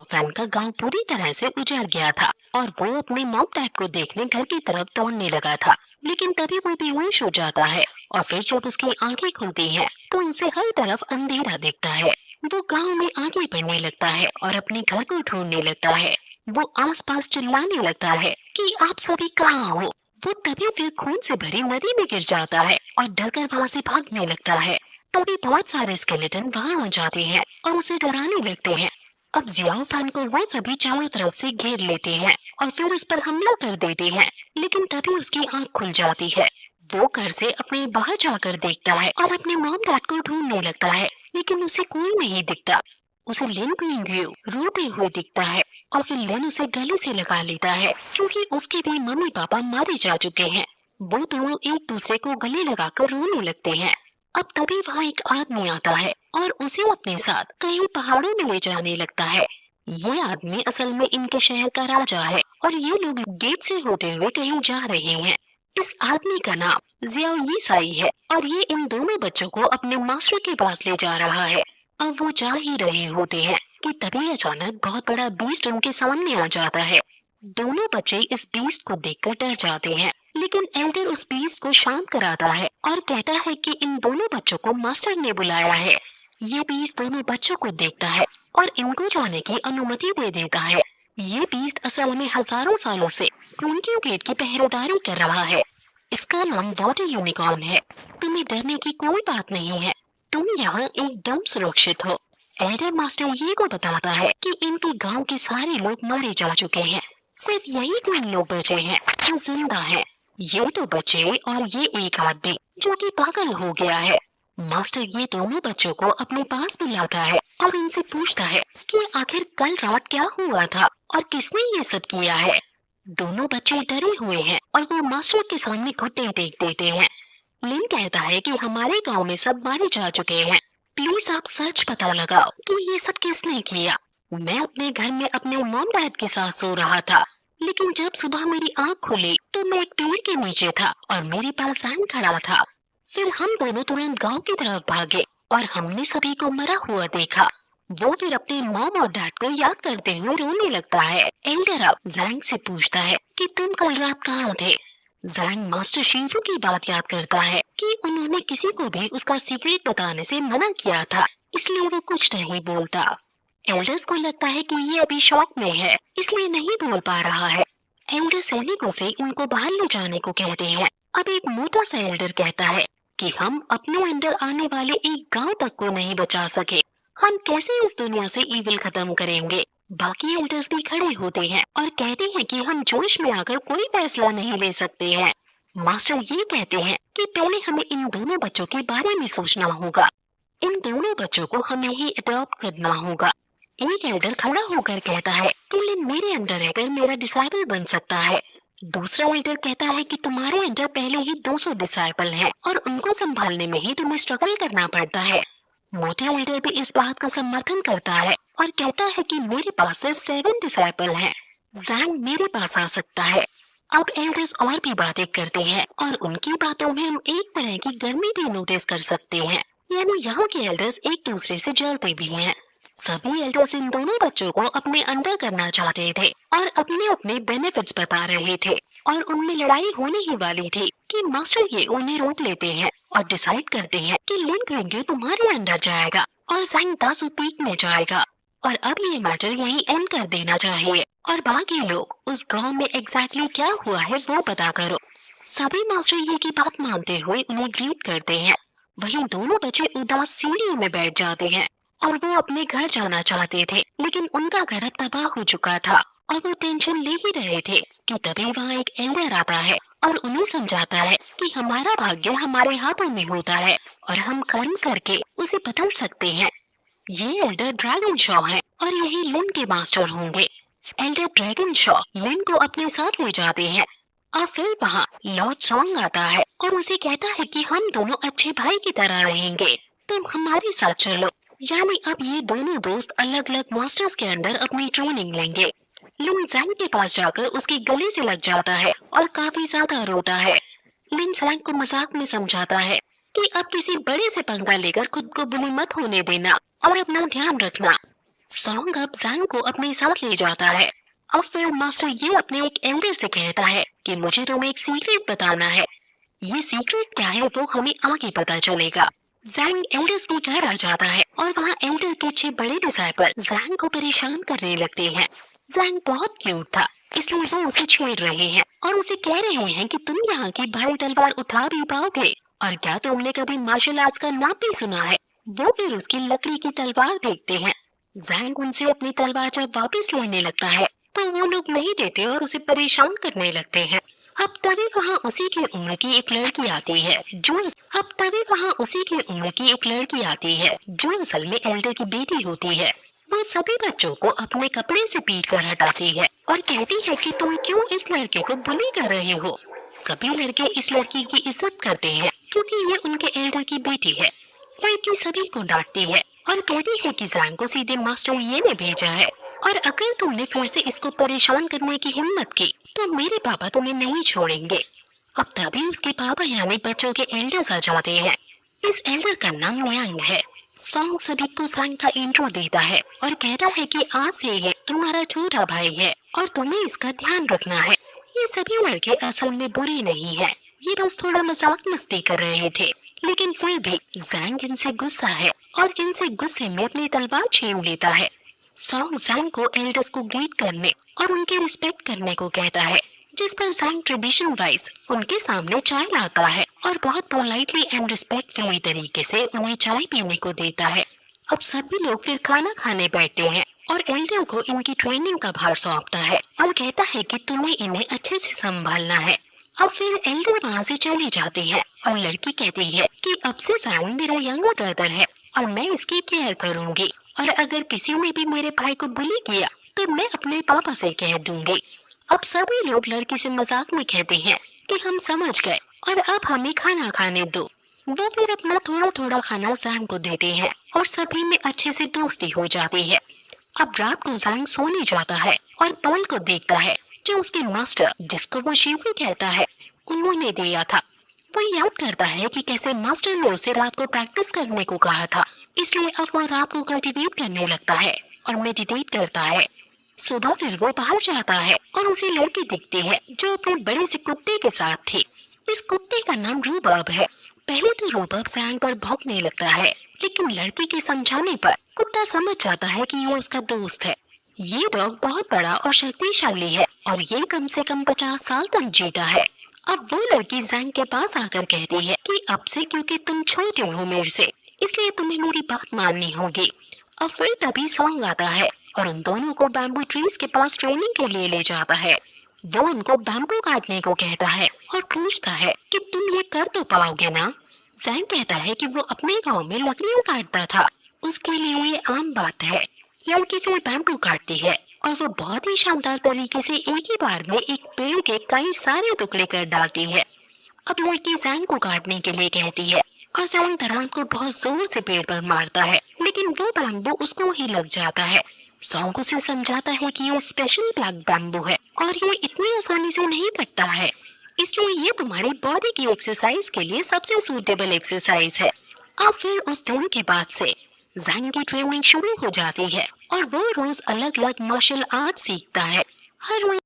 Fan का गांव पूरी तरह से उजड़ गया था और वो अपने मॉम डैड को देखने घर की तरफ दौड़ने लगा था। लेकिन तभी वो बेहोश हो जाता है और फिर जब उसकी आंखें खुलती हैं तो उसे हर तरफ अंधेरा दिखता है। वो गांव में आगे बढ़ने लगता है और अपने घर को ढूंढने लगता है। वो आसपास चिल्लाने लगता है कि आप सभी कहाँ हो। वो तभी फिर खून से भरी नदी में गिर जाता है और डरकर वहाँ से भागने लगता है। तभी बहुत सारे स्केलेटन वहाँ आ जाते हैं और उसे डराने लगते हैं। अब जियाओ फैन को वो सभी चारों तरफ से घेर लेते हैं और फिर उस पर हमला कर देते हैं। लेकिन तभी उसकी आंख खुल जाती है। वो घर से अपने बाहर जाकर देखता है और अपने मॉम डैड को ढूंढने लगता है, लेकिन उसे कोई नहीं दिखता। उसे लिन क्विंग्यू रोते हुए दिखता है और फिर लिन उसे गले से लगा लेता है क्योंकि उसके भी मम्मी पापा मारे जा चुके हैं। वो दोनों एक दूसरे को गले लगाकर रोने लगते हैं। अब तभी वहाँ एक आदमी आता है और उसे अपने साथ कहीं पहाड़ों में ले जाने लगता है। ये आदमी असल में इनके शहर का राजा है और ये लोग गेट से होते हुए कहीं जा रहे हैं। इस आदमी का नाम जियाओ यीसाई है और ये इन दोनों बच्चों को अपने मास्टर के पास ले जा रहा है। अब वो जा ही रहे होते हैं कि तभी अचानक बहुत बड़ा बीस्ट उनके सामने आ जाता है। दोनों बच्चे इस बीस्ट को देखकर डर जाते हैं, लेकिन एल्डर उस बीस्ट को शांत कराता है और कहता है कि इन दोनों बच्चों को मास्टर ने बुलाया है। ये बीस्ट दोनों बच्चों को देखता है और इनको जाने की अनुमति दे देता है। ये बीस्ट असल में हजारों सालों से क्विंक्यू गेट की पहरेदारी कर रहा है। इसका नाम वाटर यूनिकॉर्न है। तुम्हें डरने की कोई बात नहीं है, तुम यहाँ एकदम सुरक्षित हो। एल्डर मास्टर ये को बताता है कि इनके गांव के सारे लोग मारे जा चुके हैं, सिर्फ यही 3 लोग बचे हैं जो जिंदा हैं। ये तो बच्चे और ये एक आदमी जो कि पागल हो गया है। मास्टर ये दोनों बच्चों को अपने पास बुलाता है और उनसे पूछता है कि आखिर कल रात क्या हुआ था और किसने ये सब किया है। दोनों बच्चे डरे हुए हैं और वो मास्टर के सामने घुटने टेक देते हैं। लिन कहता है कि हमारे गांव में सब मारे जा चुके हैं, प्लीज आप सच पता लगाओ कि ये सब किसने किया। मैं अपने घर में अपने मॉम डैड के साथ सो रहा था, लेकिन जब सुबह मेरी आंख खुली तो मैं एक पेड़ के नीचे था और मेरे पास जैंग खड़ा था। फिर हम दोनों तुरंत गांव की तरफ भागे और हमने सभी को मरा हुआ देखा। वो फिर अपने मॉम और डैड को याद करते हुए रोने लगता है। एल्डर अब जैंग से पूछता है कि तुम कल रात कहाँ थे। जैंग मास्टर शीलू की बात याद करता है कि उन्होंने किसी को भी उसका सीक्रेट बताने से मना किया था, इसलिए वो कुछ नहीं बोलता। एल्डर्स को लगता है कि ये अभी शॉक में है, इसलिए नहीं बोल पा रहा है। एल्डर सैनिकों से इनको बाहर ले जाने को कहते हैं। अब एक मोटा सा एल्डर कहता है कि हम अपने अंदर आने वाले एक गांव तक को नहीं बचा सके, हम कैसे इस दुनिया से ईविल खत्म करेंगे। बाकी एल्डर्स भी खड़े होते हैं और कहते हैं कि हम जोश में आकर कोई फैसला नहीं ले सकते हैं। मास्टर ये कहते हैं कि पहले हमें इन दोनों बच्चों के बारे में सोचना होगा। इन दोनों बच्चों को हमें ही अडॉप्ट करना होगा। एक एल्डर खड़ा होकर कहता है कि लिन मेरे अंडर रहकर मेरा डिसाइबल बन सकता है। दूसरा एल्डर कहता है कि तुम्हारे अंडर पहले ही 200 डिसाइबल हैं और उनको संभालने में ही तुम्हें स्ट्रगल करना पड़ता है। मोटे एल्डर भी इस बात का समर्थन करता है और कहता है कि मेरे पास सिर्फ 7 डिसाइबल हैं। जैंग मेरे पास आ सकता है। अब एल्डर्स और भी बातें करते हैं और उनकी बातों में हम एक तरह की गर्मी भी नोटिस कर सकते हैं, यानी यहाँ के एल्डर्स एक दूसरे से जलते भी हैं। सभी एल्डर्स इन दोनों बच्चों को अपने अंडर करना चाहते थे और अपने अपने बेनिफिट्स बता रहे थे और उनमें लड़ाई होने ही वाली थी कि मास्टर ये उन्हें रोक लेते हैं और डिसाइड करते हैं कि लिन क्विंग्यू तुम्हारे अंडर जाएगा और जैंग दासू पीक में जाएगा और अब ये मैटर यहीं एंड कर देना चाहिए और बाकी लोग उस गांव में एग्जैक्टली क्या हुआ है वो पता करो। सभी मास्टर ये की बात मानते हुए उन्हें ग्रीट करते हैं। वहीं दोनों बच्चे उदास सीढ़ियों में बैठ जाते हैं और वो अपने घर जाना चाहते थे, लेकिन उनका घर अब तबाह हो चुका था और वो टेंशन ले ही रहे थे कि तभी वहाँ एक एल्डर आता है और उन्हें समझाता है कि हमारा भाग्य हमारे हाथों में होता है और हम कर्म करके उसे बदल सकते हैं। ये एल्डर ड्रैगन शॉ है और यही लिन के मास्टर होंगे। एल्डर ड्रैगन शॉ लिन को अपने साथ ले जाते हैं और फिर वहाँ लॉर्ड सॉन्ग आता है और उसे कहता है कि हम दोनों अच्छे भाई की तरह रहेंगे, तुम हमारे साथ चलो। यानी अब ये दोनों दोस्त अलग अलग मास्टर्स के अंदर अपनी ट्रेनिंग लेंगे। लिन जैंग के पास जाकर उसके गले से लग जाता है और काफी ज्यादा रोता है। लिन जैंग को मजाक में समझाता है कि अब किसी बड़े से पंगा लेकर खुद को बुली मत होने देना और अपना ध्यान रखना। सॉन्ग अब जैंग को अपने साथ ले जाता है। अब फिर मास्टर ये अपने एक एल्डर से कहता है कि मुझे तुम्हें एक सीक्रेट बताना है। ये सीक्रेट क्या है वो हमें आगे पता चलेगा। जैंग एल्डर्स के घर आ जाता है और वहाँ एल्डर के 6 बड़े डिसाइपल जैंग को परेशान करने लगते हैं। जैंग बहुत क्यूट था, इसलिए वो उसे छेड़ रहे हैं और उसे कह रहे हैं कि तुम यहाँ की भारी तलवार उठा भी पाओगे, और क्या तुमने कभी मार्शल आर्ट्स का नाम भी सुना है। वो फिर उसकी लकड़ी की तलवार देखते हैं। जैंग उनसे अपनी तलवार जब वापस लेने लगता है तो वो लोग नहीं देते और उसे परेशान करने लगते हैं। अब तभी वहाँ उसी की उम्र की एक लड़की आती है जो अब तभी वहाँ उसी की उम्र की एक लड़की आती है जो असल में एल्डर की बेटी होती है। वो सभी बच्चों को अपने कपड़े से पीट कर हटाती है और कहती है कि तुम क्यों इस लड़के को बुली कर रहे हो। सभी लड़के इस लड़की की इज्जत करते हैं क्योंकि ये उनके एल्डर की बेटी है। लड़की सभी को डांटती है और कहती है कि जैंग को सीधे मास्टर ये ने भेजा है, और अगर तुमने फिर से इसको परेशान करने की हिम्मत की तो मेरे पापा तुम्हें नहीं छोड़ेंगे। अब तभी उसके पापा यानी बच्चों के एल्डर्स आ जाते हैं। इस एल्डर का नाम नियांग है। सॉन्ग सभी को जैंग का इंट्रो देता है और कहता है कि आज से ये तुम्हारा छोटा भाई है और तुम्हें इसका ध्यान रखना है। ये सभी लड़के असल में बुरे नहीं हैं, ये बस थोड़ा मजाक मस्ती कर रहे थे, लेकिन फिर भी जैंग इनसे गुस्सा है और इनसे गुस्से में अपनी तलवार छीन लेता है। सॉन्ग जैंग को एल्डर्स को ग्रीट करने और उनके रिस्पेक्ट करने को कहता है, जिस पर जैंग ट्रेडिशन वाइज उनके सामने चाय लाता है और बहुत पोलाइटली एंड रिस्पेक्टफुली तरीके से उन्हें चाय पीने को देता है। अब सभी लोग फिर खाना खाने बैठते हैं और एल्डर को इनकी ट्रेनिंग का भार सौंपता है और कहता है कि तुम्हें इन्हें अच्छे से संभालना है। अब फिर एल्डर वहाँ से चली जाती है और लड़की कहती है कि अब से जैंग मेरा यंगर ब्रदर है और मैं इसकी केयर करूंगी, और अगर किसी ने भी मेरे भाई को बुली किया तो मैं अपने पापा से कह दूंगी। अब सभी लोग लड़की से मजाक में कहते हैं कि हम समझ गए और अब हमें खाना खाने दो। वो फिर अपना थोड़ा थोड़ा खाना जैंग को देते हैं और सभी में अच्छे से दोस्ती हो जाती है। अब रात को जैंग सोने जाता है और पॉल को देखता है जो उसके मास्टर, जिसको वो शिवू कहता है, उन्होंने दिया था। वो याद करता है कि कैसे मास्टर ने उसे रात को प्रैक्टिस करने को कहा था, इसलिए अब वो रात को कल्टीवेट करने लगता है और मेडिटेट करता है। सुबह फिर वो बाहर जाता है और उसे लड़की दिखती है जो अपने बड़े से कुत्ते के साथ थी। इस कुत्ते का नाम रूबर्ब है। पहले तो रूबर्ब जैंग पर भौंकने लगता है, लेकिन लड़की के समझाने पर कुत्ता समझ जाता है कि ये उसका दोस्त है। ये डॉग बहुत बड़ा और शक्तिशाली है और ये कम से कम 50 साल तक जीता है। अब वो लड़की जैंग के पास आकर कहती है कि अब से क्योंकि तुम छोटे हो मेरे से, इसलिए तुम्हें मेरी बात माननी होगी। अब फिर तभी सॉन्ग आता है और उन दोनों को बैम्बू ट्रीज के पास ट्रेनिंग के लिए ले जाता है। वो उनको बैम्बू काटने को कहता है और पूछता है कि तुम ये कर तो पाओगे ना। जैंग कहता है कि वो अपने गांव में लकड़ियां काटता था, उसके लिए ये आम बात है। लड़की फिर बैम्बू काटती है और वो बहुत ही शानदार तरीके से एक ही बार में एक पेड़ के कई सारे टुकड़े कर डालती है। अब लड़की जैंग को काटने के लिए कहती है और जैंग धड़ाम को बहुत जोर से पेड़ पर मारता है, लेकिन वो बैम्बू उसको ही लग जाता है। सॉन्ग उसे समझाता है कि ये स्पेशल ब्लैक बैम्बू है और ये इतनी आसानी से नहीं कटता है, इसलिए ये तुम्हारी बॉडी की एक्सरसाइज के लिए सबसे सूटेबल एक्सरसाइज है। अब फिर उस दिन के बाद से जैंग की ट्रेनिंग शुरू हो जाती है और वो रोज अलग अलग मार्शल आर्ट सीखता है। हर रोज